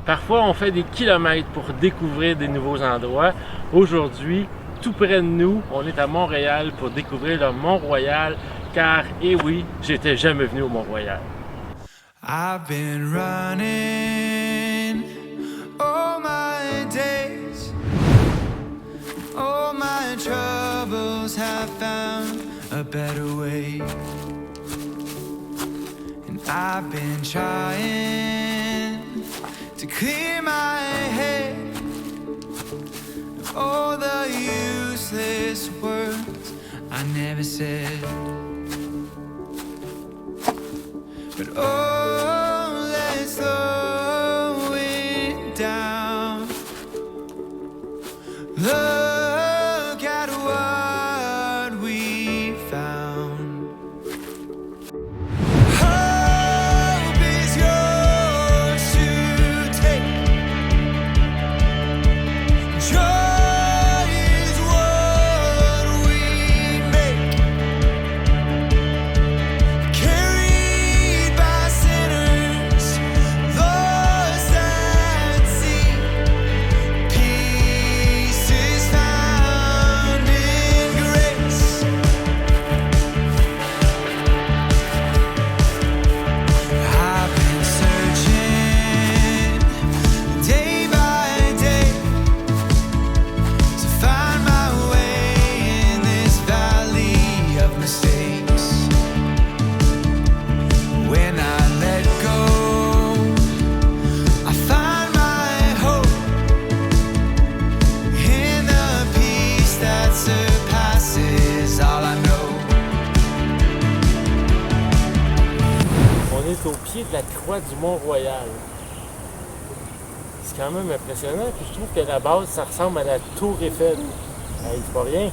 Parfois, on fait des kilomètres pour découvrir des nouveaux endroits. Aujourd'hui, tout près de nous, on est à Montréal pour découvrir le Mont-Royal, car, eh oui, j'étais jamais venu au Mont-Royal. I've been running all my days, all my troubles have found a better way, and I've been trying to clear my head of all the useless words I never said. But oh, let's slow it down. Look at what we found. Hope is yours to take. Joy is what we make. Carried by sinners, lost at sea. Peace is found in grace. I've been searching day by day to find my way in this valley of mistakes. When I let go, I find my hope in the peace that surpasses all I know. On est au pied de la croix du Mont-Royal. C'est quand même impressionnant, puis je trouve que la base, ça ressemble à la tour Eiffel. Hey, c'est pas rien.